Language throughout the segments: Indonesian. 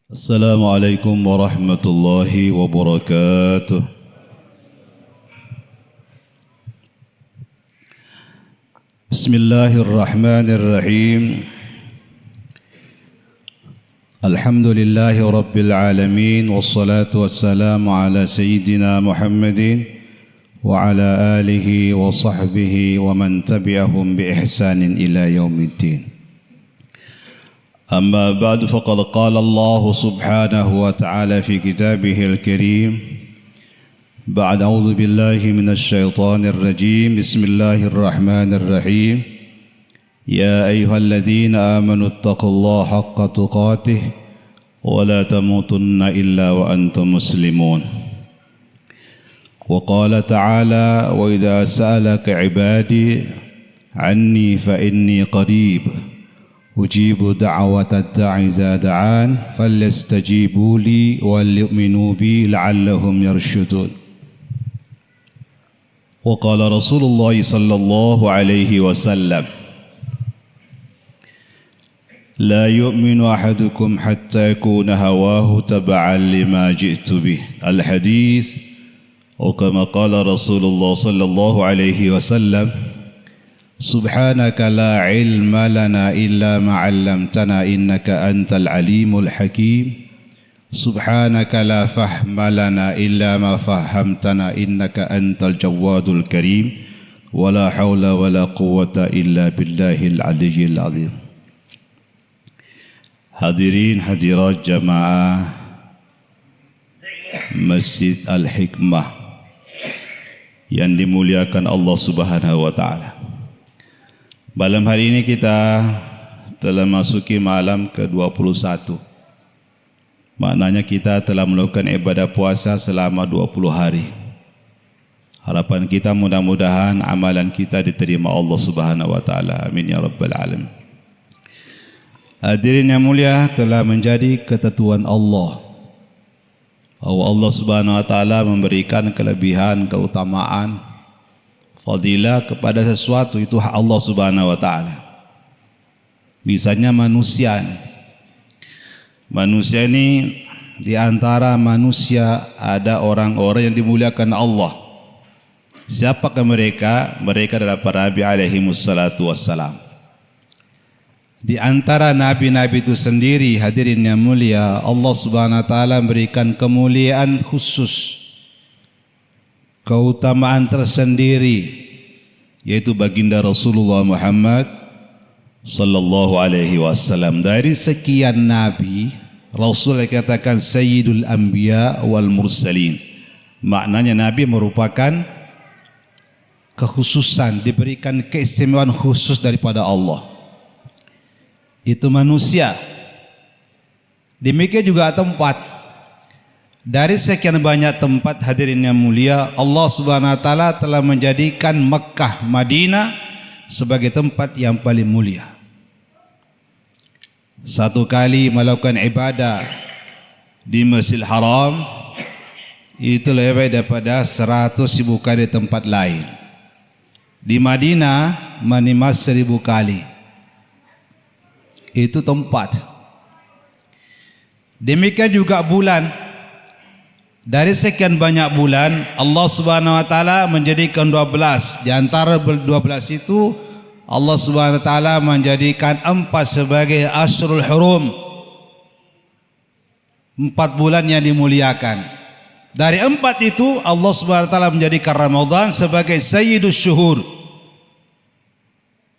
السلام عليكم ورحمة الله وبركاته. بسم الله الرحمن الرحيم. الحمد لله رب العالمين والصلاة والسلام على سيدنا محمد وعلى آله وصحبه ومن تبعهم بإحسان إلى يوم الدين. أما بعد فقد قال الله سبحانه وتعالى في كتابه الكريم بعد أعوذ بالله من الشيطان الرجيم بسم الله الرحمن الرحيم يا أيها الذين آمنوا اتقوا الله حق تقاته ولا تموتن إلا وأنتم مسلمون. وقال تعالى وإذا سألك عبادي عني فإني قريب أجيب دعوة الداعي إذا دعان فليستجيبوا لي وليؤمنوا بي لعلهم يرشدون. وقال رسول الله صلى الله عليه وسلم لا يؤمن أحدكم حتى يكون هواه تبعا لما جئت به الحديث وكما قال رسول الله صلى الله عليه وسلم سبحانك لا علم لنا إلا ما علمتنا إنك أنت العليم الحكيم سبحانك لا فهم لنا إلا ما فهمتنا إنك أنت الجواد الكريم ولا حول ولا قوة إلا بالله العلي العظيم. Hadirin hadirat jamaah Masjid Al-Hikmah yang dimuliakan Allah Subhanahu wa taala. Malam hari ini kita telah masuki malam ke-21. Maknanya kita telah melakukan ibadah puasa selama 20 hari. Harapan kita mudah-mudahan amalan kita diterima Allah Subhanahu wa taala. Amin ya rabbal alamin. Hadirin yang mulia, telah menjadi ketentuan Allah bahwa Allah Subhanahu wa taala memberikan kelebihan, keutamaan, fadilah kepada sesuatu, itu hak Allah Subhanahu wa taala. Misalnya manusia ini di antara manusia ada orang-orang yang dimuliakan Allah. Siapakah mereka? Mereka adalah para nabi alaihi wassalatu wassalam. Di antara nabi-nabi itu sendiri, hadirin yang mulia, Allah Subhanahu wa taala memberikan kemuliaan khusus, keutamaan tersendiri, yaitu baginda Rasulullah Muhammad sallallahu alaihi wasallam. Dari sekian nabi, Rasul dikatakan Sayyidul Anbiya wal Mursalin. Maknanya nabi merupakan kekhususan, diberikan keistimewaan khusus daripada Allah. Itu manusia. Demikian juga tempat. Dari sekian banyak tempat, hadirin yang mulia, Allah Subhanahu wa taala telah menjadikan Mekah, Madinah sebagai tempat yang paling mulia. Satu kali melakukan ibadah di Masjidil Haram itu lebih baik daripada 100.000 kali di tempat lain. Di Madinah minimal 1.000 kali. Itu tempat. Demikian juga bulan. Dari sekian banyak bulan, Allah Subhanahu wa taala menjadikan 12. Di antara 12 itu Allah Subhanahu wa taala menjadikan 4 sebagai Ashurul Hurum. 4 bulan yang dimuliakan. Dari 4 itu Allah Subhanahu wa taala menjadikan Ramadan sebagai Sayyidus Syuhur.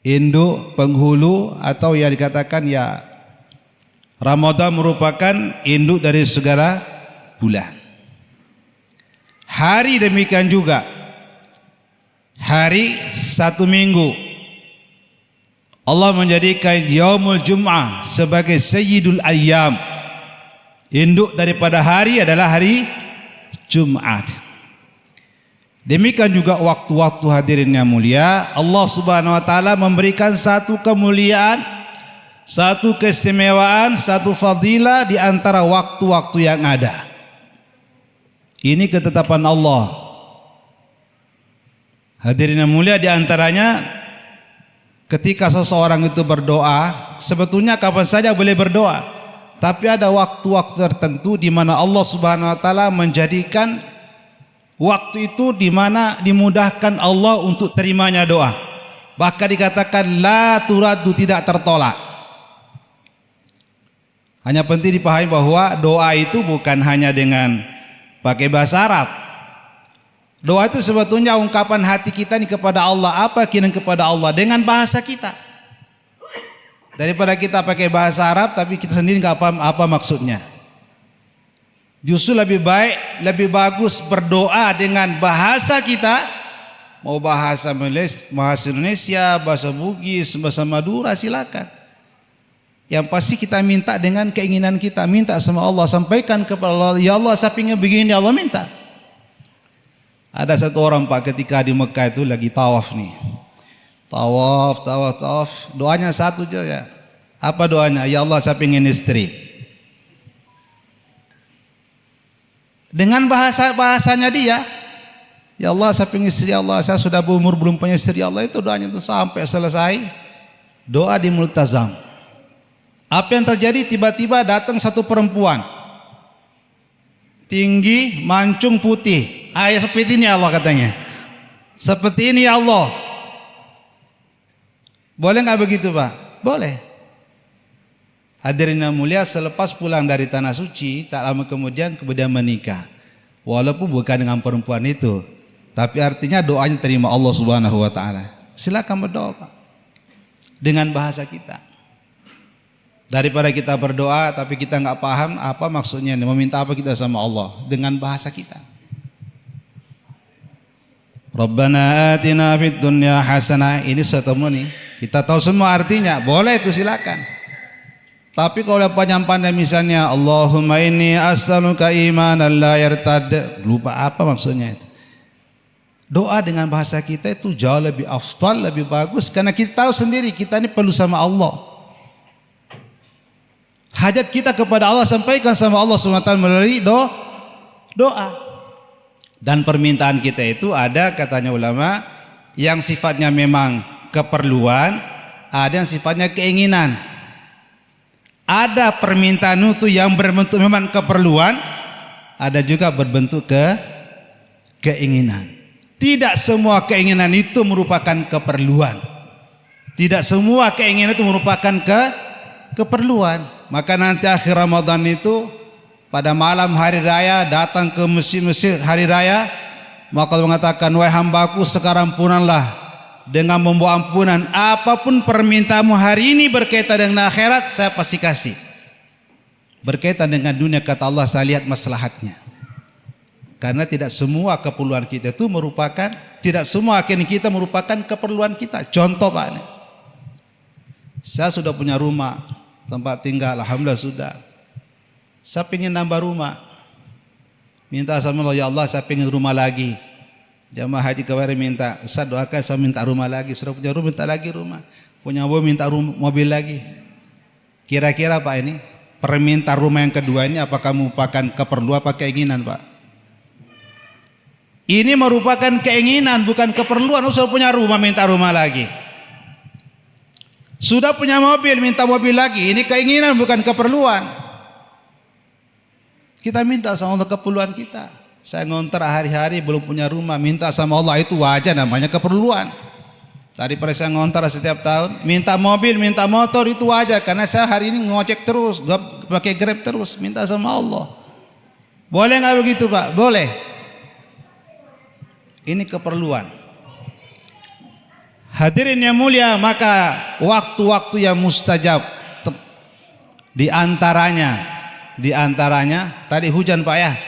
Induk, penghulu, atau yang dikatakan ya Ramadan merupakan induk dari segala bulan. Hari demikian juga. Hari 1 minggu Allah menjadikan Yaumul Jum'ah sebagai Sayyidul Ayyam. Induk daripada hari adalah hari Jumat. Demikian juga waktu-waktu, hadirin yang mulia, Allah Subhanahu wa taala memberikan satu kemuliaan, satu keistimewaan, satu fadilah di antara waktu-waktu yang ada. Ini ketetapan Allah. Hadirin yang mulia, di antaranya ketika seseorang itu berdoa, sebetulnya kapan saja boleh berdoa. Tapi ada waktu-waktu tertentu di mana Allah Subhanahu wa taala menjadikan waktu itu di mana dimudahkan Allah untuk terimanya doa. Bahkan dikatakan la turaddu, tidak tertolak. Hanya penting dipahami bahwa doa itu bukan hanya dengan pakai bahasa Arab. Doa itu sebetulnya ungkapan hati kita ini kepada Allah, apa keinginan kepada Allah dengan bahasa kita. Daripada kita pakai bahasa Arab tapi kita sendiri nggak paham apa maksudnya. Justru lebih baik, lebih bagus berdoa dengan bahasa kita, mau bahasa Indonesia, bahasa Bugis, bahasa Madura, silakan. Yang pasti kita minta dengan keinginan kita, minta sama Allah, sampaikan kepada Allah, ya Allah saya ingin begini, Allah minta. Ada satu orang Pak ketika di Mekah itu lagi tawaf nih. Tawaf, doanya satu aja ya. Apa doanya? Ya Allah saya ingin istri. Dengan bahasanya dia, ya Allah saya ingin istri, ya Allah saya sudah berumur belum punya istri, ya Allah, itu doanya itu sampai selesai doa di multazam. Apa yang terjadi? Tiba-tiba datang satu perempuan tinggi, mancung, putih. Seperti ini Allah katanya. Seperti ini ya Allah. Boleh nggak begitu Pak? Boleh. Hadirin yang mulia, selepas pulang dari tanah suci, tak lama kemudian menikah. Walaupun bukan dengan perempuan itu, tapi artinya doanya terima Allah Subhanahu wa taala. Silakan berdoa Pak, dengan bahasa kita. Daripada kita berdoa tapi kita nggak paham apa maksudnya, meminta apa kita sama Allah, dengan bahasa kita. Rabbana atina fid dunya hasanah, ini suatu nih kita tahu semua artinya, boleh itu silakan. Tapi kalau penyampaian misalnya Allahumma inni as'aluka imanan la yartad, lupa apa maksudnya itu. Doa dengan bahasa kita itu jauh lebih afdal, lebih bagus, karena kita tahu sendiri kita ini perlu sama Allah. Hajat kita kepada Allah sampaikan sama Allah SWT melalui doa. Dan permintaan kita itu ada, katanya ulama, yang sifatnya memang keperluan, ada yang sifatnya keinginan. Ada permintaan itu yang berbentuk memang keperluan, ada juga berbentuk keinginan. Tidak semua keinginan itu merupakan keperluan. Tidak semua keinginan itu merupakan keperluan. Maka nanti akhir Ramadan itu pada malam hari raya datang ke masjid-masjid hari raya, maka Allah mengatakan, wahai hambaku sekarang ampunanlah dengan membawa ampunan, apapun permintaanmu hari ini berkaitan dengan akhirat saya pasti kasih. Berkaitan dengan dunia kata Allah saya lihat maslahatnya. Karena tidak semua keperluan kita itu merupakan, tidak semua keinginan kita merupakan keperluan kita. Contoh Pak, saya sudah punya rumah, tempat tinggal, alhamdulillah sudah. Saya ingin nambah rumah, minta sama Allah, ya Allah saya ingin rumah lagi. Jamaah haji kemarin minta, Ustaz doakan saya minta rumah lagi. Sudah punya rumah, minta lagi rumah. Punya mobil, minta mobil lagi. Kira-kira Pak, ini permintaan rumah yang kedua ini apakah merupakan keperluan apa keinginan Pak? Ini merupakan keinginan, bukan keperluan. Sudah punya rumah, minta rumah lagi. Sudah punya mobil, minta mobil lagi. Ini keinginan, bukan keperluan. Kita minta sama Allah keperluan kita. Saya ngontrak hari-hari belum punya rumah, minta sama Allah, itu wajar, namanya keperluan. Daripada saya ngontrak setiap tahun, minta mobil, minta motor, itu wajar. Karena saya hari ini ngojek terus, pakai Grab terus, minta sama Allah. Boleh nggak begitu Pak? Boleh. Ini keperluan. Hadirin yang mulia, maka waktu-waktu yang mustajab di antaranya tadi hujan Pak ya.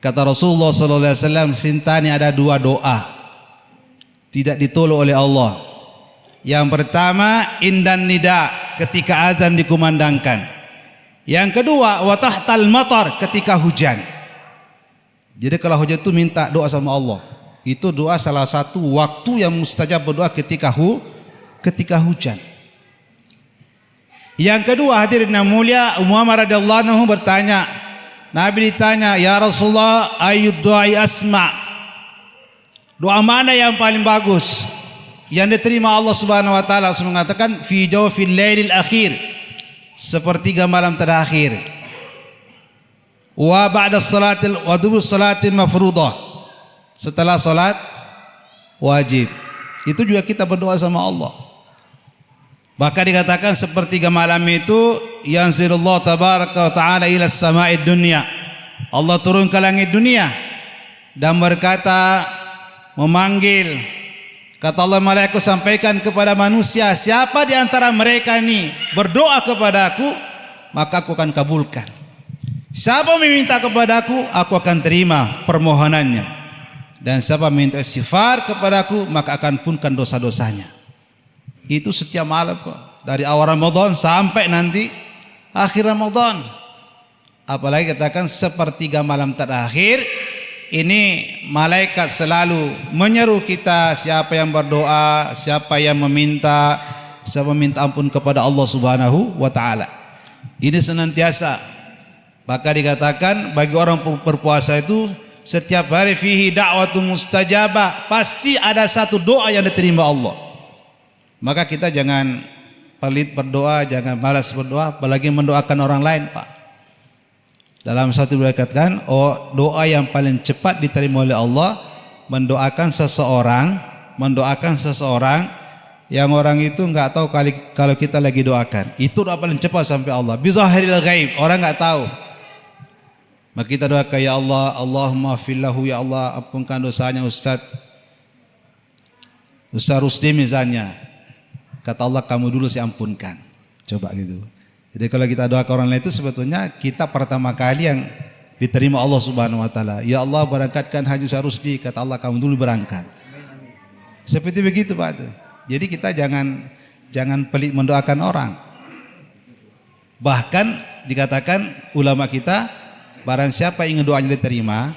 Kata Rasulullah sallallahu alaihi wasallam, sintani ada dua doa tidak ditolak oleh Allah. Yang pertama indan nida, ketika azan dikumandangkan. Yang kedua wa tahtal matar, ketika hujan. Jadi kalau hujan itu minta doa sama Allah. Itu doa salah satu waktu yang mustajab berdoa ketika hujan. Yang kedua hadirin yang mulia, Umar radhiyallahu anhu bertanya, Nabi ditanya, ya Rasulullah ayyud du'ai asma', doa mana yang paling bagus yang diterima Allah Subhanahu wa taala? Rasul mengatakan fi jawfil lailil akhir, sepertiga malam terakhir. Wa ba'da salatil wa dubur salatil mafruḍah, setelah salat wajib. Itu juga kita berdoa sama Allah. Bahkan dikatakan sepertiga malam itu yanzilullah tabaraka wa ta'ala ila sama'id dunya, Allah turun ke langit dunia dan berkata, memanggil, kata Allah, malaikat sampaikan kepada manusia, siapa di antara mereka ini berdoa kepadaku, maka aku akan kabulkan. Siapa meminta kepadaku, aku akan terima permohonannya. Dan siapa meminta istighfar kepadaku, maka akan ampunkan dosa-dosanya. Itu setiap malam, Pak. Dari awal Ramadan sampai nanti akhir Ramadan. Apalagi katakan sepertiga malam terakhir, ini malaikat selalu menyeru kita, siapa yang berdoa, siapa yang meminta, siapa minta ampun kepada Allah Subhanahu wa taala. Ini senantiasa. Maka dikatakan bagi orang berpuasa itu setiap hari fihi da'watu mustajabah, pasti ada satu doa yang diterima Allah. Maka kita jangan pelit berdoa, jangan malas berdoa, apalagi mendoakan orang lain, Pak. Dalam satu dikatakan, doa yang paling cepat diterima oleh Allah mendoakan seseorang yang orang itu enggak tahu kalau kita lagi doakan. Itu doa paling cepat sampai Allah. Bizahiril ghaib, orang enggak tahu. Maka kita doakan, ya Allah, Allahumma fillahu, ya Allah ampunkan dosanya Ustaz Rusdi misalnya. Kata Allah, kamu dulu saya ampunkan. Coba gitu. Jadi kalau kita doakan orang lain itu sebetulnya kita pertama kali yang diterima Allah Subhanahu wa taala. Ya Allah, berangkatkan Haji Ustaz Rusdi, kata Allah kamu dulu berangkat. Seperti begitu, Pak. Jadi kita jangan pelit mendoakan orang. Bahkan dikatakan ulama kita, barang siapa ingin doanya diterima,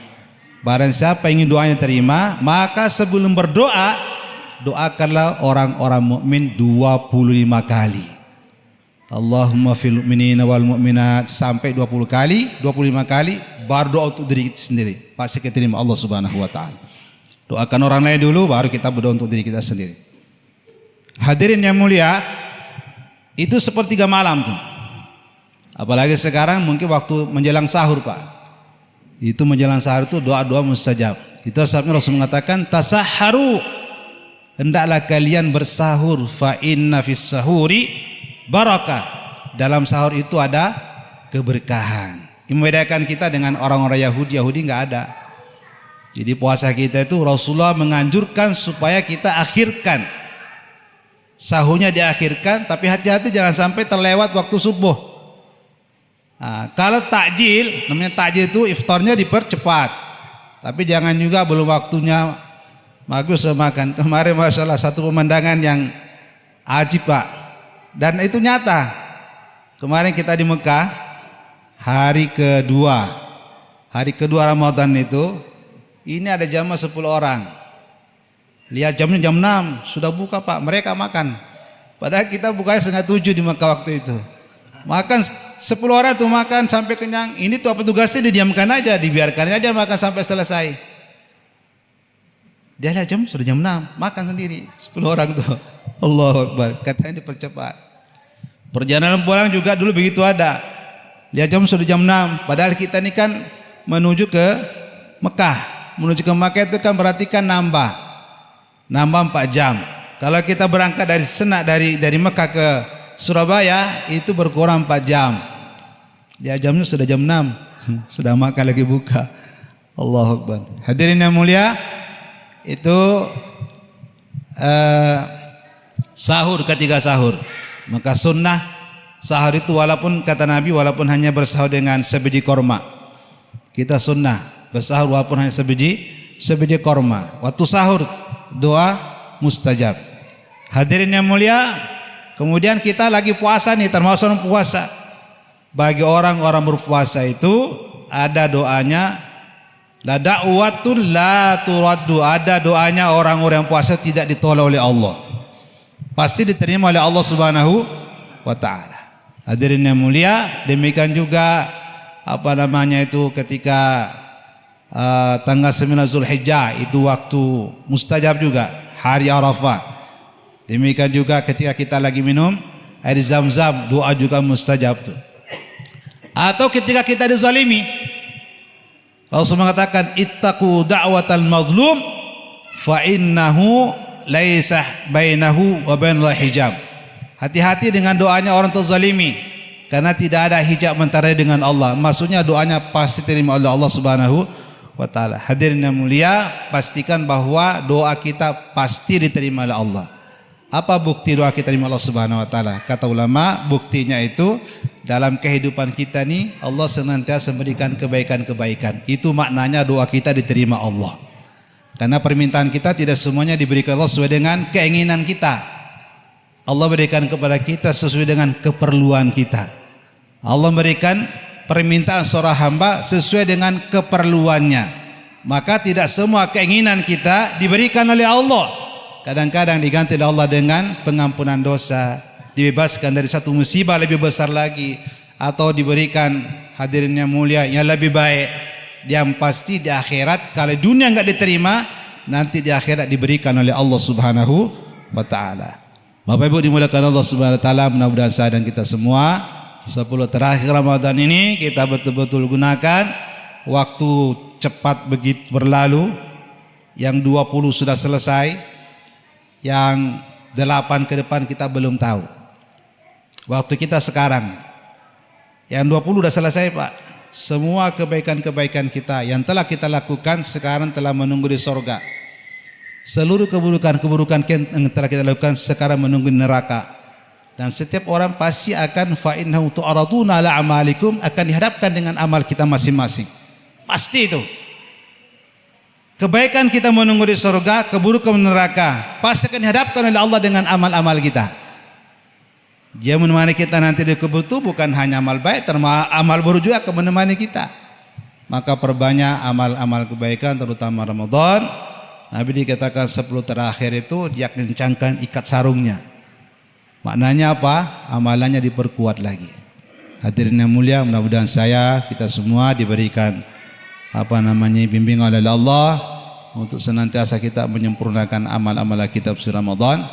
maka sebelum berdoa, doakanlah orang-orang mukmin 25 kali. Allahumma fil mu'minina wal mu'minat, sampai 25 kali baru doa untuk diri kita sendiri. Pasti diterima Allah Subhanahu wa taala. Doakan orang lain dulu, baru kita berdoa untuk diri kita sendiri. Hadirin yang mulia, itu sepertiga malam tuh. Apalagi sekarang mungkin waktu menjelang sahur, Pak. Itu menjelang sahur itu doa-doa mustajab. Itu sebabnya Rasul mengatakan, tasahharu, hendaklah kalian bersahur, fa inna fis sahuri barakah. Dalam sahur itu ada keberkahan. Membedakan kita dengan orang-orang Yahudi enggak ada. Jadi puasa kita itu Rasulullah menganjurkan supaya kita akhirkan. Sahurnya diakhirkan, tapi hati-hati jangan sampai terlewat waktu subuh. Nah, kalau takjil, namanya takjil itu iftarnya dipercepat. Tapi jangan juga belum waktunya bagus makan. Kemarin masalah satu pemandangan yang ajib, Pak. Dan itu nyata. Kemarin kita di Mekah, hari kedua Ramadan itu, ini ada jamaah 10 orang. Lihat jamnya jam 6, sudah buka, Pak. Mereka makan. Padahal kita bukanya setengah 7 di Mekah waktu itu. Makan 10 orang tuh makan sampai kenyang. Ini tuh apa tugasnya, didiamkan aja, dibiarkan aja makan sampai selesai. Dia lihat jam sudah jam 6, makan sendiri 10 orang tuh. Allahu Akbar, katanya dipercepat. Perjalanan pulang juga dulu begitu ada. Lihat jam sudah jam 6, padahal kita ini kan menuju ke Mekah. Menuju ke Mekah itu kan berarti kan nambah 4 jam. Kalau kita berangkat dari Mekah ke Surabaya itu berkurang 4 jam. Dia jamnya sudah jam 6. Sudah makan lagi buka. Allahu Akbar. Hadirin yang mulia, itu sahur, ketika sahur. Maka sunnah sahur itu walaupun kata Nabi, walaupun hanya bersahur dengan sebiji korma. Kita sunnah bersahur walaupun hanya sebiji korma. Waktu sahur doa mustajab. Hadirin yang mulia, kemudian kita lagi puasa nih, termasuk orang puasa. Bagi orang-orang berpuasa itu ada doanya, la da'watun la turaddu, ada doanya orang-orang yang puasa tidak ditolak oleh Allah. Pasti diterima oleh Allah Subhanahu wa taala. Hadirin yang mulia, demikian juga ketika tanggal 9 Zulhijjah itu waktu mustajab juga, hari Arafah. Demikian juga ketika kita lagi minum air zam-zam, doa juga mustajab tuh. Atau ketika kita dizalimi, Rasul mengatakan ittaqu da'watal mazlum fa innahu laisa bainahu wa bainal hijab. Hati-hati dengan doanya orang terzalimi, karena tidak ada hijab antara dengan Allah. Maksudnya doanya pasti diterima oleh Allah Subhanahu wa taala. Hadirin yang mulia, pastikan bahwa doa kita pasti diterima oleh Allah. Apa bukti doa kita diterima Allah Subhanahu wa taala? Kata ulama, buktinya itu dalam kehidupan kita nih Allah senantiasa memberikan kebaikan-kebaikan. Itu maknanya doa kita diterima Allah. Karena permintaan kita tidak semuanya diberikan Allah sesuai dengan keinginan kita. Allah berikan kepada kita sesuai dengan keperluan kita. Allah memberikan permintaan seorang hamba sesuai dengan keperluannya. Maka tidak semua keinginan kita diberikan oleh Allah. Kadang-kadang diganti oleh Allah dengan pengampunan dosa, dibebaskan dari satu musibah lebih besar lagi, atau diberikan, hadirin yang mulia, yang lebih baik. Yang pasti di akhirat, kalau dunia enggak diterima, nanti di akhirat diberikan oleh Allah Subhanahu wa taala. Bapak Ibu dimuliakan Allah Subhanahu wa taala, mudah-mudahan saya dan kita semua 10 terakhir Ramadan ini kita betul-betul gunakan. Waktu cepat begitu berlalu. Yang 20 sudah selesai, yang 8 ke depan kita belum tahu. Waktu kita sekarang, yang 20 sudah selesai Pak. Semua kebaikan-kebaikan kita yang telah kita lakukan sekarang telah menunggu di sorga. Seluruh keburukan-keburukan yang telah kita lakukan sekarang menunggu di neraka. Dan setiap orang pasti akan fa'innahu tu'araduna ala amalikum, akan dihadapkan dengan amal kita masing-masing. Pasti itu. Kebaikan kita menunggu di surga, keburukan di neraka. Pasti akan dihadapkan oleh Allah dengan amal-amal kita. Dia menemani kita nanti di kubur itu bukan hanya amal baik, termasuk amal buruk juga akan menemani kita. Maka perbanyak amal-amal kebaikan, terutama Ramadan. Nabi dikatakan 10 terakhir itu dia kencangkan ikat sarungnya. Maknanya apa? Amalannya diperkuat lagi. Hadirin yang mulia, mudah-mudahan kita semua diberikan bimbingan oleh Allah untuk senantiasa kita menyempurnakan amal-amal kita di Ramadan,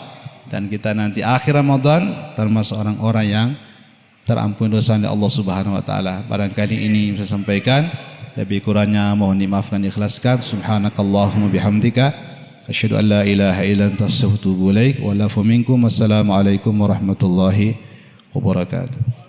dan kita nanti akhir Ramadan termasuk orang-orang yang terampuni dosa oleh Allah Subhanahu wa taala. Barangkali ini saya sampaikan, lebih kurangnya mohon dimaafkan, ikhlaskan. Subhanakallahumma bihamdika asyhadu an la ilaha illa anta astaghfiruka wa atubu ilaik. Wa lafu minkum. Wassalamualaikum warahmatullahi wabarakatuh.